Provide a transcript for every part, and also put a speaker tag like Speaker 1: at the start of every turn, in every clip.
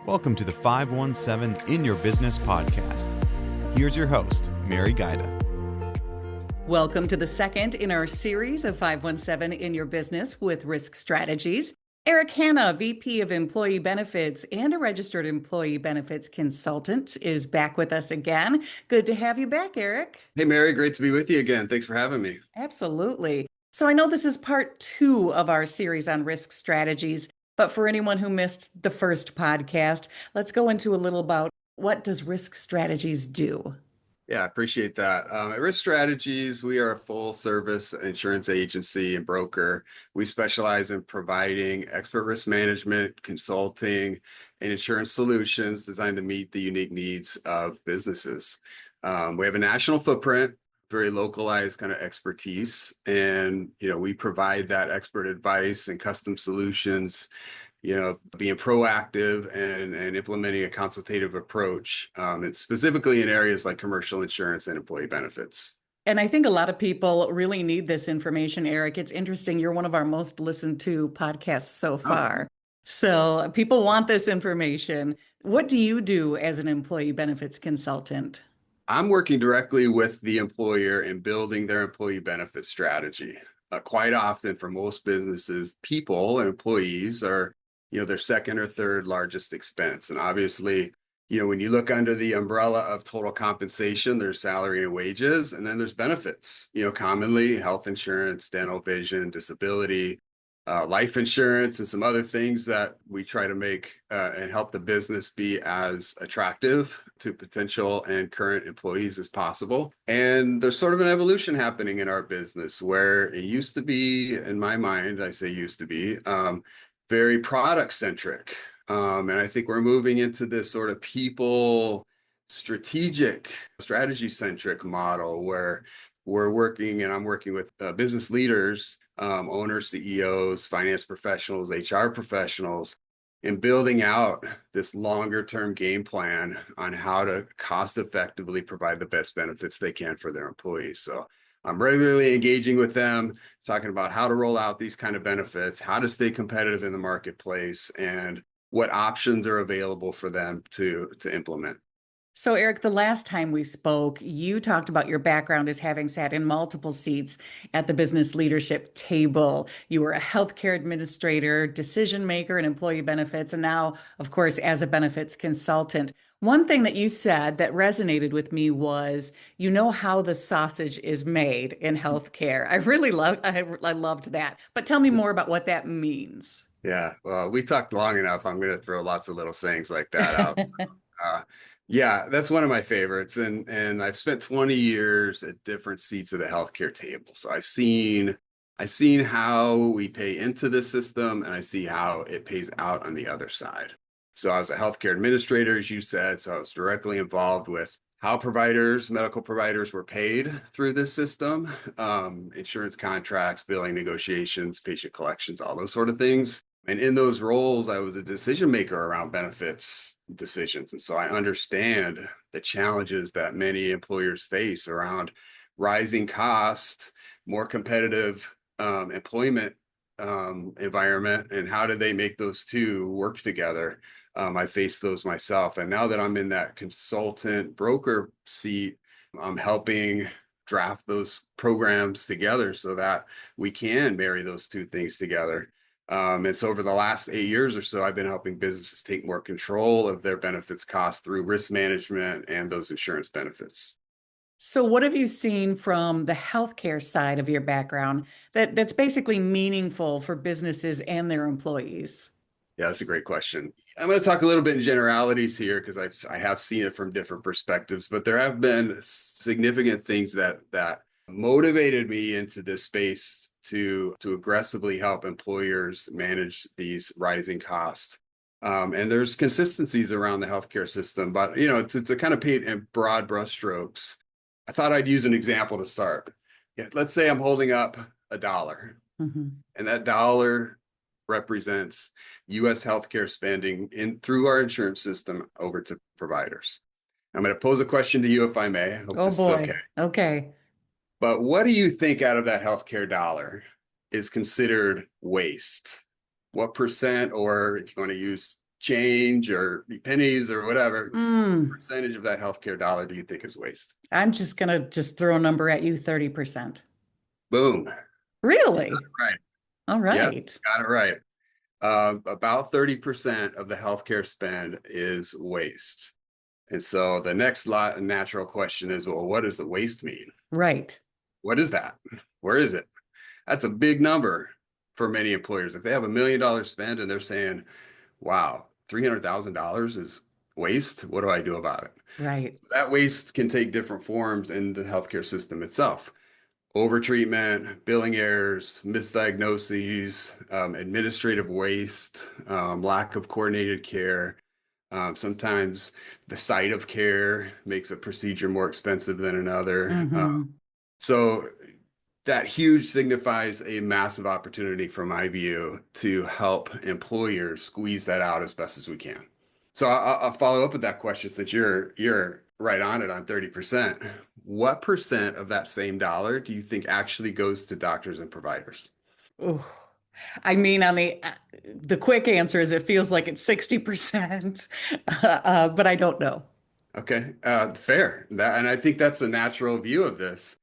Speaker 1: Welcome to the 517 In Your Business podcast. Here's your host, Mary Guida.
Speaker 2: Welcome to the second in our series of 517 in Your Business with Risk Strategies. Eric Hanna, VP of Employee Benefits and a registered employee benefits consultant, is back with us again. Good to have you back, Eric.
Speaker 3: Hey, Mary, great to be with you again. Thanks for having me.
Speaker 2: Absolutely. So I know this is part 2 of our series on risk strategies, but for anyone who missed the first podcast, let's go into a little about what does risk strategies do?
Speaker 3: Yeah, I appreciate that. At Risk Strategies, we are a full service insurance agency and broker. We specialize in providing expert risk management, consulting, and insurance solutions designed to meet the unique needs of businesses. We have a national footprint, very localized kind of expertise, and we provide that expert advice and custom solutions, being proactive and implementing a consultative approach, and specifically in areas like commercial insurance and employee benefits.
Speaker 2: And I think a lot of people really need this information, Eric. It's interesting. You're one of our most listened to podcasts so far. So people want this information. What do you do as an employee benefits consultant?
Speaker 3: I'm working directly with the employer in building their employee benefit strategy. Quite often for most businesses, people and employees are their second or third largest expense. And obviously, when you look under the umbrella of total compensation, there's salary and wages, and then there's benefits, commonly health insurance, dental, vision, disability, life insurance, and some other things that we try to make and help the business be as attractive to potential and current employees as possible. And there's sort of an evolution happening in our business where it used to be, in my mind, I say used to be, very product centric. And I think we're moving into this sort of people strategy centric model where I'm working with business leaders, owners, CEOs, finance professionals, HR professionals, in building out this longer term game plan on how to cost effectively provide the best benefits they can for their employees. So I'm regularly engaging with them, talking about how to roll out these kind of benefits, how to stay competitive in the marketplace, and what options are available for them to implement.
Speaker 2: So, Eric, the last time we spoke, you talked about your background as having sat in multiple seats at the business leadership table. You were a healthcare administrator, decision maker in employee benefits, and now, of course, as a benefits consultant. One thing that you said that resonated with me was, you know how the sausage is made in healthcare. I loved that. But tell me more about what that means.
Speaker 3: Yeah, well, we talked long enough. I'm going to throw lots of little sayings like that out. Yeah, that's one of my favorites. And I've spent 20 years at different seats of the healthcare table. So I've seen how we pay into the system, and I see how it pays out on the other side. So I was a healthcare administrator, as you said, so I was directly involved with how medical providers were paid through this system, insurance contracts, billing negotiations, patient collections, all those sort of things. And in those roles, I was a decision maker around benefits decisions. And so I understand the challenges that many employers face around rising costs, more competitive employment environment, and how do they make those two work together. I faced those myself. And now that I'm in that consultant broker seat, I'm helping draft those programs together so that we can marry those two things together. And so over the last 8 years or so, I've been helping businesses take more control of their benefits costs through risk management and those insurance benefits.
Speaker 2: So what have you seen from the healthcare side of your background that's basically meaningful for businesses and their employees?
Speaker 3: Yeah, that's a great question. I'm going to talk a little bit in generalities here because I have seen it from different perspectives, but there have been significant things that motivated me into this space to aggressively help employers manage these rising costs. And there's consistencies around the healthcare system, but to kind of paint in broad brushstrokes, I thought I'd use an example to start. Yeah, let's say I'm holding up $1, and that dollar represents U.S. healthcare spending through our insurance system over to providers. I'm going to pose a question to you, if I may. I hope
Speaker 2: Oh
Speaker 3: this is
Speaker 2: boy.
Speaker 3: okay.
Speaker 2: Okay.
Speaker 3: But what do you think out of that healthcare dollar is considered waste? What percent, or if you want to use change or pennies or whatever
Speaker 2: Mm,
Speaker 3: percentage of that healthcare dollar do you think is waste?
Speaker 2: I'm just gonna just throw a number at you, 30%.
Speaker 3: Boom.
Speaker 2: Really?
Speaker 3: Right.
Speaker 2: All
Speaker 3: Yeah,
Speaker 2: right.
Speaker 3: got it right. About 30% of the healthcare spend is waste. And so the next lot natural question is, well, what does the waste mean?
Speaker 2: Right.
Speaker 3: What is that? Where is it? That's a big number for many employers. If they have $1 million spend and they're saying, wow, $300,000 is waste, what do I do about it?
Speaker 2: Right.
Speaker 3: That waste can take different forms in the healthcare system itself. Overtreatment, billing errors, misdiagnoses, administrative waste, lack of coordinated care. Sometimes the site of care makes a procedure more expensive than another.
Speaker 2: Mm-hmm.
Speaker 3: So that huge signifies a massive opportunity from my view to help employers squeeze that out as best as we can. So I'll follow up with that question since you're right on it on 30%. What percent of that same dollar do you think actually goes to doctors and providers?
Speaker 2: Ooh. I mean, on the quick answer is it feels like it's 60%, but I don't know.
Speaker 3: Okay, fair. And I think that's a natural view of this.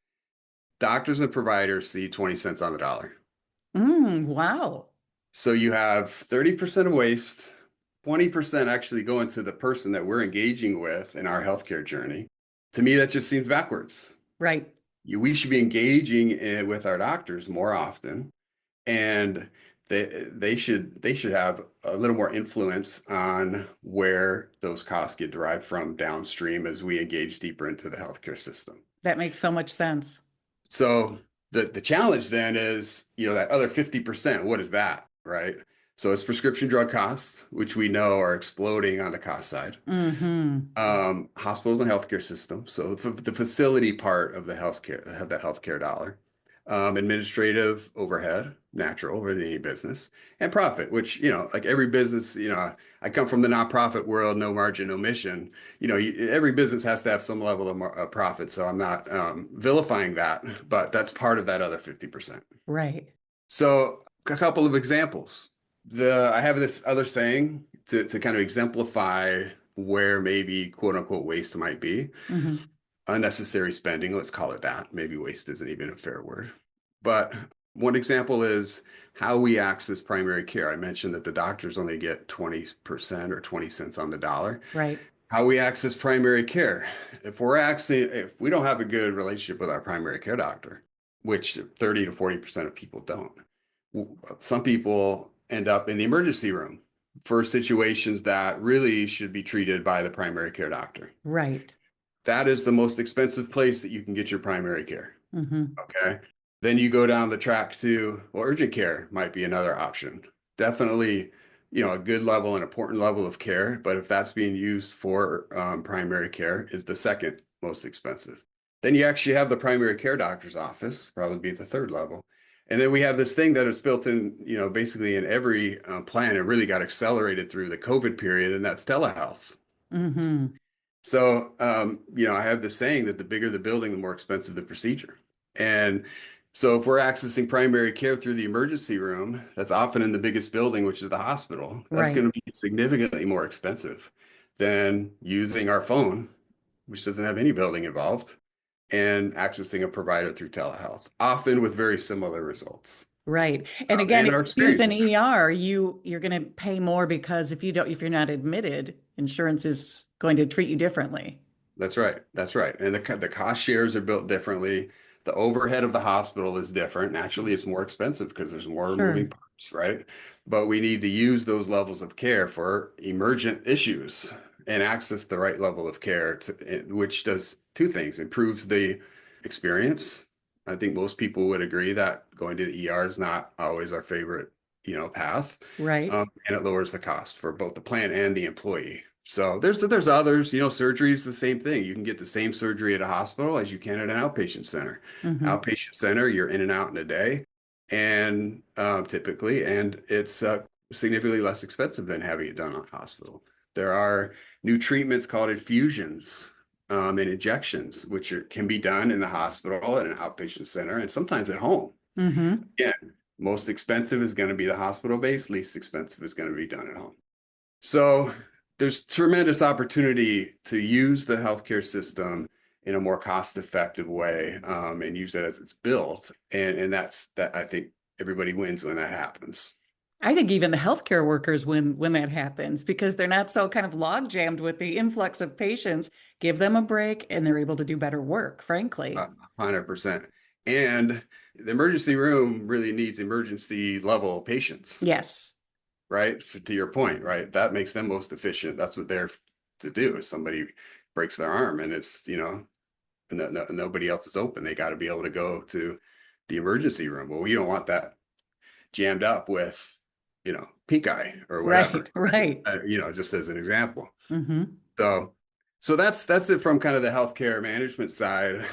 Speaker 3: Doctors and providers see 20 cents on the dollar.
Speaker 2: Wow.
Speaker 3: So you have 30% of waste, 20% actually going to the person that we're engaging with in our healthcare journey. To me, that just seems backwards.
Speaker 2: Right.
Speaker 3: We should be engaging with our doctors more often, and they should have a little more influence on where those costs get derived from downstream as we engage deeper into the healthcare system.
Speaker 2: That makes so much sense.
Speaker 3: So the challenge then is, that other 50%, what is that, right? So it's prescription drug costs, which we know are exploding on the cost side.
Speaker 2: Mm-hmm.
Speaker 3: Hospitals and healthcare system. So the facility part of the healthcare dollar. Administrative overhead, natural over any business, and profit, which, like every business, I come from the nonprofit world, no margin, no mission. Every business has to have some level of profit. So I'm not vilifying that, but that's part of that other 50%.
Speaker 2: Right.
Speaker 3: So a couple of examples. I have this other saying to kind of exemplify where maybe quote unquote waste might be.
Speaker 2: Mm-hmm.
Speaker 3: Unnecessary spending, let's call it that. Maybe waste isn't even a fair word. But one example is how we access primary care. I mentioned that the doctors only get 20% or 20 cents on the dollar.
Speaker 2: Right.
Speaker 3: How we access primary care. If we don't have a good relationship with our primary care doctor, which 30 to 40% of people don't, some people end up in the emergency room for situations that really should be treated by the primary care doctor.
Speaker 2: Right.
Speaker 3: That is the most expensive place that you can get your primary care.
Speaker 2: Mm-hmm.
Speaker 3: Okay. Then you go down the track to, well, urgent care might be another option. Definitely, a good level, an important level of care. But if that's being used for primary care, is the second most expensive. Then you actually have the primary care doctor's office, probably be the third level. And then we have this thing that is built in, basically in every plan. It really got accelerated through the COVID period, and that's telehealth.
Speaker 2: Mm-hmm.
Speaker 3: So, I have this saying that the bigger the building, the more expensive the procedure. And so if we're accessing primary care through the emergency room, that's often in the biggest building, which is the hospital, that's
Speaker 2: Right.
Speaker 3: going to be significantly more expensive than using our phone, which doesn't have any building involved, and accessing a provider through telehealth, often with very similar results.
Speaker 2: Right. And again,
Speaker 3: And
Speaker 2: if
Speaker 3: our
Speaker 2: you use an
Speaker 3: experiences.
Speaker 2: ER, you're going to pay more because if you're not admitted, insurance is going to treat you differently.
Speaker 3: That's right. That's right. And the cost shares are built differently. The overhead of the hospital is different. Naturally, it's more expensive because there's more moving
Speaker 2: Sure.
Speaker 3: parts, right? But we need to use those levels of care for emergent issues and access the right level of care, which does two things: improves the experience. I think most people would agree that going to the ER is not always our favorite, path,
Speaker 2: Right.
Speaker 3: and it lowers the cost for both the plan and the employee. So there's others, surgery is the same thing. You can get the same surgery at a hospital as you can at an outpatient center.
Speaker 2: Mm-hmm.
Speaker 3: Outpatient center, you're in and out in a day, and typically, and it's significantly less expensive than having it done at a hospital. There are new treatments called infusions and injections, which can be done in the hospital at an outpatient center and sometimes at home.
Speaker 2: Mm-hmm.
Speaker 3: Again, most expensive is going to be the hospital base, least expensive is going to be done at home. So there's tremendous opportunity to use the healthcare system in a more cost-effective way, and use it as it's built. And that I think everybody wins when that happens.
Speaker 2: I think even the healthcare workers when that happens because they're not so kind of log jammed with the influx of patients. Give them a break and they're able to do better work, frankly.
Speaker 3: 100%. And the emergency room really needs emergency level patients,
Speaker 2: Yes.
Speaker 3: right? To your point, right? That makes them most efficient. That's what they're to do. If somebody breaks their arm and it's, nobody else is open, they got to be able to go to the emergency room. Well, we don't want that jammed up with, pink eye or whatever,
Speaker 2: Right, right.
Speaker 3: just as an example.
Speaker 2: Hmm.
Speaker 3: So, so that's it from kind of the healthcare management side.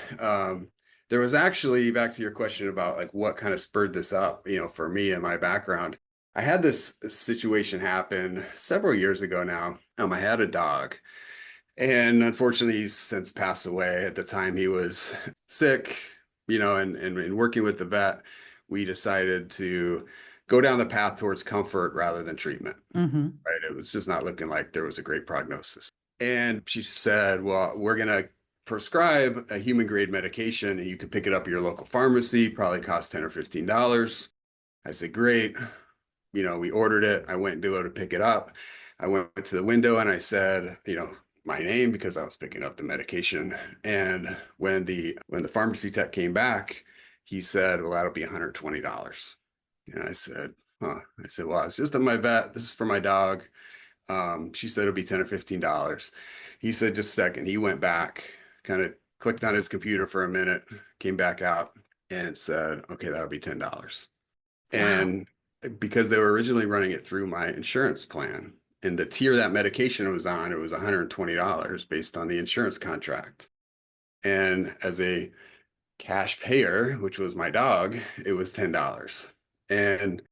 Speaker 3: There was actually, back to your question about like what kind of spurred this up, for me and my background. I had this situation happen several years ago now. I had a dog, and unfortunately, he's since passed away. At the time, he was sick, and working with the vet, we decided to go down the path towards comfort rather than treatment.
Speaker 2: Hmm.
Speaker 3: Right? It was just not looking like there was a great prognosis. And she said, well, we're going to prescribe a human grade medication and you can pick it up at your local pharmacy, probably cost 10 or $15. I said, great. We ordered it. I went to go to pick it up. I went to the window and I said, my name because I was picking up the medication. And when the pharmacy tech came back, he said, well, that'll be $120. And I said, huh. I said, well, it's just at my vet. This is for my dog. She said it'll be 10 or $15. He said, just a second. He went back, kind of clicked on his computer for a minute, came back out and said, okay, that'll be $10.
Speaker 2: Wow.
Speaker 3: And because they were originally running it through my insurance plan, and the tier that medication was on, it was $120 based on the insurance contract. And as a cash payer, which was my dog, it was $10. And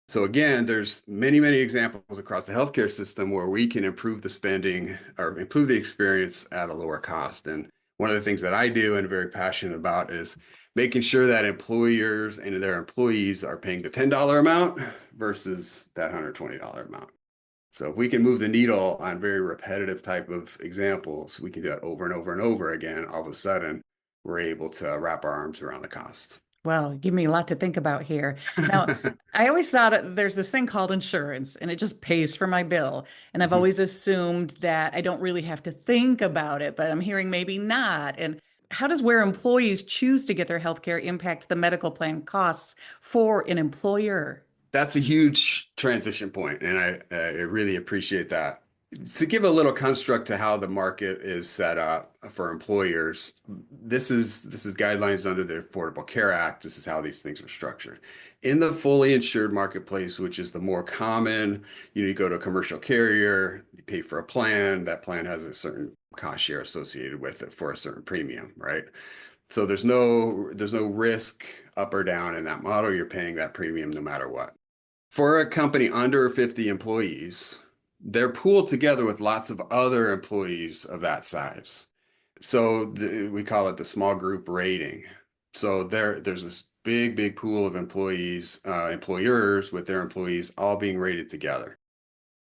Speaker 3: so again, there's many, many examples across the healthcare system where we can improve the spending or improve the experience at a lower cost. And one of the things that I do and very passionate about is making sure that employers and their employees are paying the $10 amount versus that $120 amount. So if we can move the needle on very repetitive type of examples, we can do that over and over and over again. All of a sudden, we're able to wrap our arms around the cost.
Speaker 2: Well, give me a lot to think about here. Now, I always thought there's this thing called insurance and it just pays for my bill. And I've always assumed that I don't really have to think about it, but I'm hearing maybe not. And how does where employees choose to get their health care impact the medical plan costs for an employer?
Speaker 3: That's a huge transition point, and I really appreciate that. To give a little construct to how the market is set up for employers, this is guidelines under the Affordable Care Act. This is how these things are structured. In the fully insured marketplace, which is the more common, you go to a commercial carrier, you pay for a plan, that plan has a certain cost share associated with it for a certain premium, right? So there's no risk up or down in that model. You're paying that premium no matter what. For a company under 50 employees, they're pooled together with lots of other employees of that size. So we call it the small group rating. So there's this big, big pool of employees, employers with their employees all being rated together.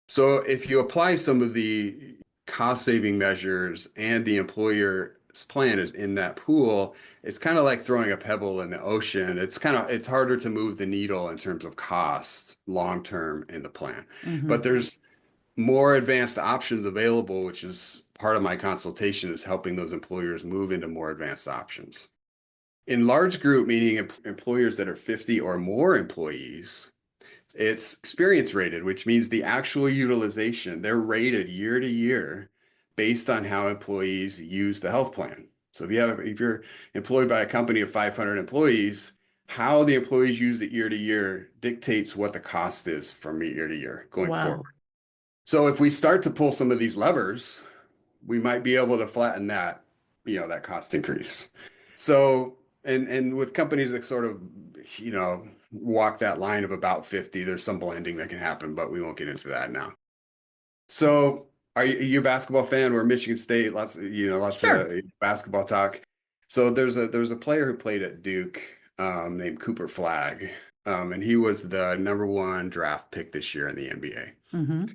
Speaker 3: So if you apply some of the cost saving measures and the employer's plan is in that pool, it's kind of like throwing a pebble in the ocean. It's harder to move the needle in terms of cost long term in the plan. But
Speaker 2: Hmm.
Speaker 3: there's more advanced options available, which is part of my consultation is helping those employers move into more advanced options. In large group, meaning employers that are 50 or more employees, it's experience rated, which means the actual utilization, they're rated year to year based on how employees use the health plan. So if you're employed by a company of 500 employees, how the employees use it year to year dictates what the cost is from year to year going
Speaker 2: Wow.
Speaker 3: forward. So if we start to pull some of these levers, we might be able to flatten that cost increase. So, and with companies that sort of, walk that line of about 50, there's some blending that can happen, but we won't get into that now. So, are you a basketball fan? We're Michigan State, lots of
Speaker 2: Sure.
Speaker 3: basketball talk. So there's a player who played at Duke, named Cooper Flagg, and he was the number one draft pick this year in the NBA.
Speaker 2: Hmm.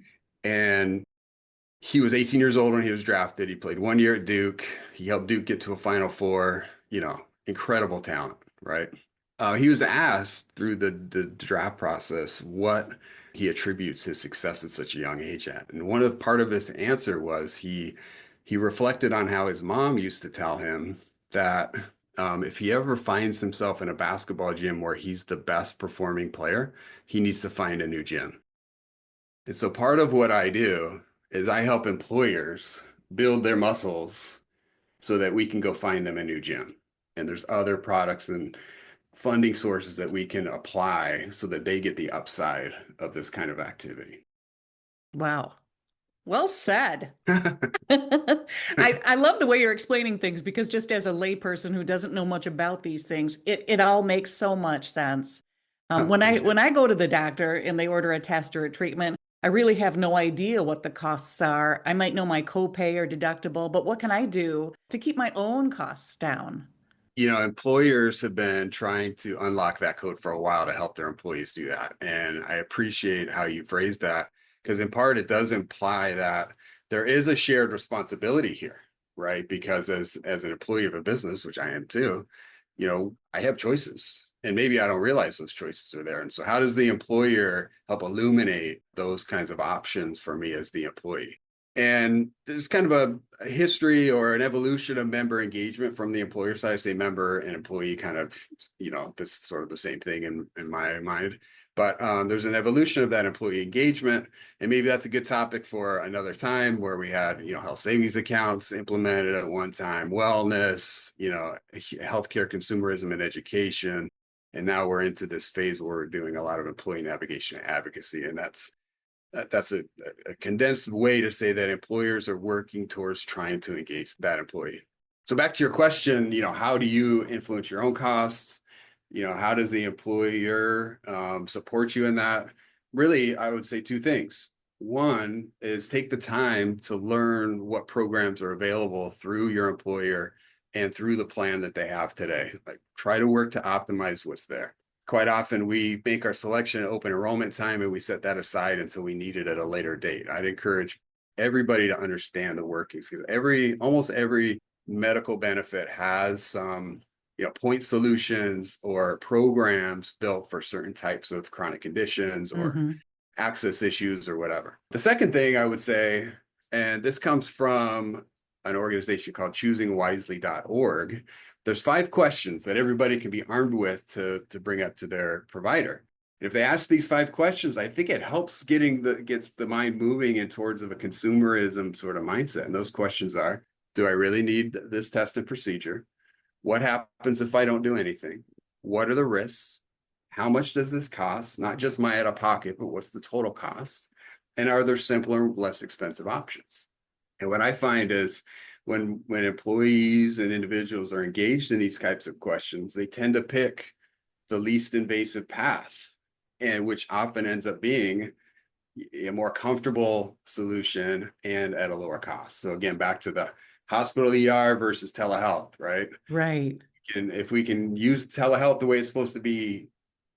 Speaker 3: And he was 18 years old when he was drafted. He played 1 year at Duke. He helped Duke get to a Final Four, incredible talent, right? He was asked through the draft process what he attributes his success at such a young age at. And part of his answer was he reflected on how his mom used to tell him that if he ever finds himself in a basketball gym where he's the best performing player, he needs to find a new gym. And so part of what I do is I help employers build their muscles so that we can go find them a new gym. And there's other products and funding sources that we can apply so that they get the upside of this kind of activity.
Speaker 2: Wow. Well said. I love the way you're explaining things because just as a layperson who doesn't know much about these things, it all makes so much sense. When I
Speaker 3: Appreciate
Speaker 2: when I go to the doctor and they order a test or a treatment, I really have no idea what the costs are. I might know my copay or deductible, but what can I do to keep my own costs down?
Speaker 3: Employers have been trying to unlock that code for a while to help their employees do that. And I appreciate how you phrased that because in part it does imply that there is a shared responsibility here, right? Because as an employee of a business, which I am too, I have choices and maybe I don't realize those choices are there. And so how does the employer help illuminate those kinds of options for me as the employee? And there's kind of a history or an evolution of member engagement from the employer side. I say member and employee kind of, this is sort of the same thing in my mind. But there's an evolution of that employee engagement. And maybe that's a good topic for another time where we had, health savings accounts implemented at one time, wellness, healthcare consumerism and education. And now we're into this phase where we're doing a lot of employee navigation and advocacy. And that's a condensed way to say that employers are working towards trying to engage that employee. So back to your question, how do you influence your own costs? How does the employer support you in that? Really, I would say two things. One is take the time to learn what programs are available through your employer and through the plan that they have today. Like try to work to optimize what's there. Quite often we make our selection at open enrollment time and we set that aside until we need it at a later date. I'd encourage everybody to understand the workings because almost every medical benefit has some point solutions or programs built for certain types of chronic conditions or
Speaker 2: Hmm.
Speaker 3: access issues or whatever. The second thing I would say, and this comes from an organization called choosingwisely.org, there's 5 questions that everybody can be armed with to bring up to their provider. And if they ask these 5 questions, I think it helps gets the mind moving in towards of a consumerism sort of mindset. And those questions are, do I really need this test and procedure? What happens if I don't do anything? What are the risks? How much does this cost? Not just my out of pocket, but what's the total cost? And are there simpler, less expensive options? And what I find is when employees and individuals are engaged in these types of questions, they tend to pick the least invasive path, and which often ends up being a more comfortable solution and at a lower cost. So again, back to the hospital ER versus telehealth, right?
Speaker 2: Right.
Speaker 3: And if we can use telehealth the way it's supposed to be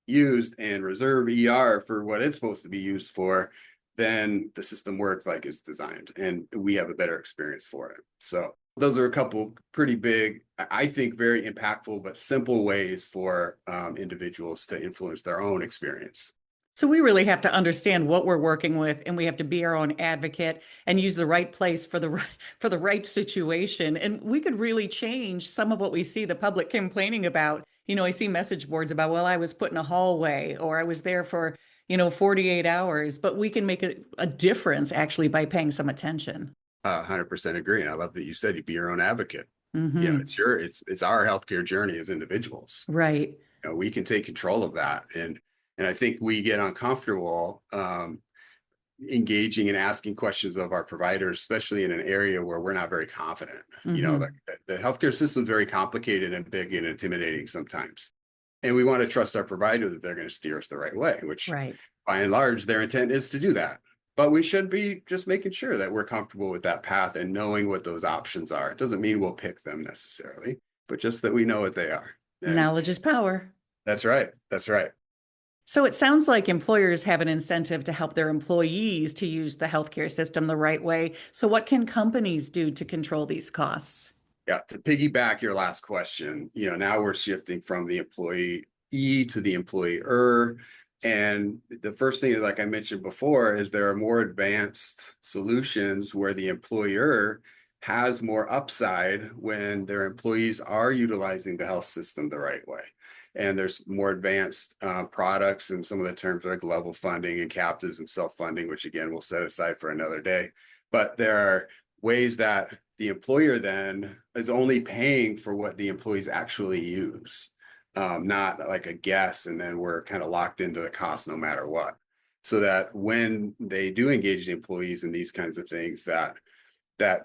Speaker 3: used and reserve ER for what it's supposed to be used for, then the system works like it's designed and we have a better experience for it. So those are a couple pretty big, I think very impactful, but simple ways for individuals to influence their own experience.
Speaker 2: So we really have to understand what we're working with, and we have to be our own advocate and use the right place for for the right situation. And we could really change some of what we see the public complaining about. I see message boards about, well, I was put in a hallway or I was there for, 48 hours, but we can make a difference actually by paying some attention.
Speaker 3: 100% agree. And I love that you said you'd be your own advocate.
Speaker 2: Hmm.
Speaker 3: It's our healthcare journey as individuals.
Speaker 2: Right.
Speaker 3: We can take control of that. And I think we get uncomfortable engaging and asking questions of our providers, especially in an area where we're not very confident.
Speaker 2: Hmm.
Speaker 3: The healthcare system is very complicated and big and intimidating sometimes. And we want to trust our provider that they're going to steer us the right way, which
Speaker 2: Right.
Speaker 3: by and large, their intent is to do that. But we should be just making sure that we're comfortable with that path and knowing what those options are. It doesn't mean we'll pick them necessarily, but just that we know what they are. And
Speaker 2: Knowledge is power.
Speaker 3: that's right. That's right.
Speaker 2: So it sounds like employers have an incentive to help their employees to use the healthcare system the right way. So what can companies do to control these costs?
Speaker 3: Yeah, to piggyback your last question, now we're shifting from the employee to the employer. And the first thing, like I mentioned before, is there are more advanced solutions where the employer has more upside when their employees are utilizing the health system the right way. And there's more advanced products, and some of the terms like level funding and captives and self-funding, which again, we'll set aside for another day. But there are ways that the employer then is only paying for what the employees actually use, not like a guess, and then we're kind of locked into the cost no matter what. So that when they do engage the employees in these kinds of things, that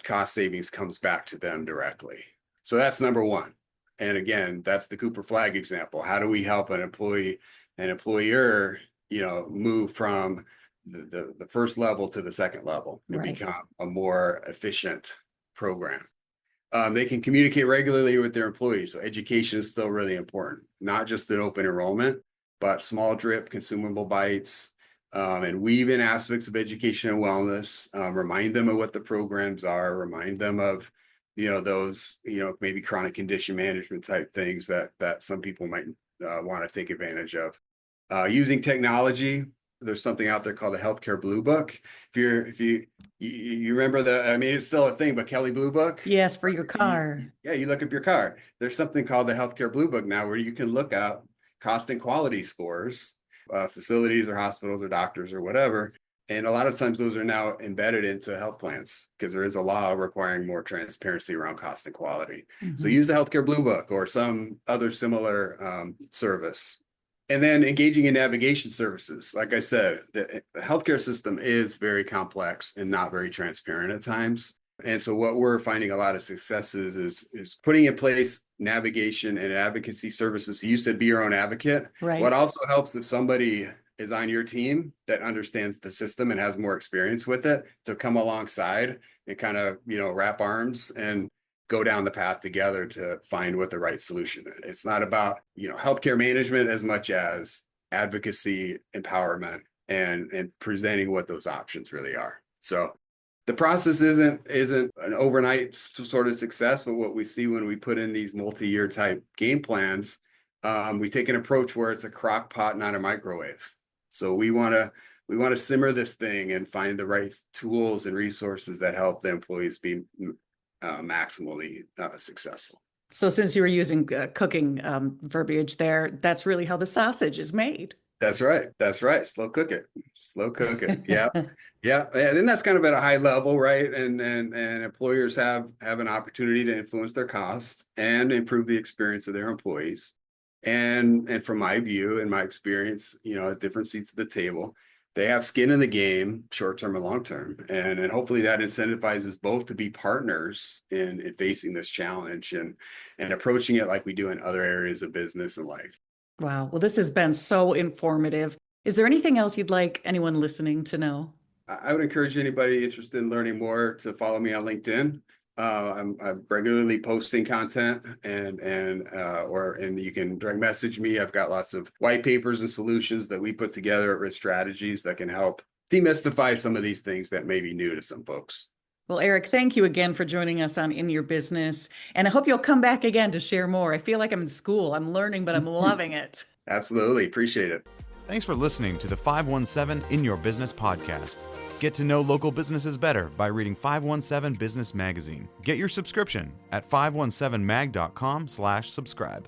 Speaker 3: cost savings comes back to them directly. So that's number one. And again, that's the Cooper flag example. How do we help an employer, move from the first level to the second level and
Speaker 2: Right.
Speaker 3: become a more efficient program? They can communicate regularly with their employees. So education is still really important, not just an open enrollment, but small drip consumable bites, and weave in aspects of education and wellness. Remind them of what the programs are. Remind them of those maybe chronic condition management type things that some people might want to take advantage of. Using technology, there's something out there called the Healthcare Blue Book. If you remember it's still a thing, but Kelly Blue Book.
Speaker 2: Yes, for your car.
Speaker 3: You look up your car. There's something called the Healthcare Blue Book now where you can look up cost and quality scores, facilities or hospitals or doctors or whatever. And a lot of times those are now embedded into health plans because there is a law requiring more transparency around cost and quality. So use the Healthcare Blue Book or some other similar service. And then engaging in navigation services. Like I said, the healthcare system is very complex and not very transparent at times. And so what we're finding a lot of successes is putting in place navigation and advocacy services. So you said be your own advocate.
Speaker 2: Right.
Speaker 3: What also helps if somebody is on your team that understands the system and has more experience with it to come alongside and kind of, wrap arms and go down the path together to find what the right solution is. It's not about, healthcare management as much as advocacy, empowerment, and presenting what those options really are. So the process isn't an overnight sort of success, but what we see when we put in these multi-year type game plans, we take an approach where it's a crock pot, not a microwave. So we want to simmer this thing and find the right tools and resources that help the employees be maximally successful.
Speaker 2: So since you were using cooking verbiage there, that's really how the sausage is made.
Speaker 3: That's right. Slow cook it. Yeah. Yeah. And that's kind of at a high level, right? And employers have an opportunity to influence their costs and improve the experience of their employees. And from my view and my experience, at different seats at the table, they have skin in the game, short-term and long-term. And hopefully that incentivizes both to be partners in facing this challenge and approaching it like we do in other areas of business and life. Wow.
Speaker 2: Well, this has been so informative. Is there anything else you'd like anyone listening to know?
Speaker 3: I would encourage anybody interested in learning more to follow me on LinkedIn. I'm regularly posting content and you can direct message me. I've got lots of white papers and solutions that we put together at Risk Strategies that can help demystify some of these things that may be new to some folks.
Speaker 2: Well, Eric, thank you again for joining us on In Your Business. And I hope you'll come back again to share more. I feel like I'm in school. I'm learning, but I'm loving it.
Speaker 3: Absolutely. Appreciate it.
Speaker 1: Thanks for listening to the 517 In Your Business podcast. Get to know local businesses better by reading 517 Business Magazine. Get your subscription at 517mag.com/subscribe.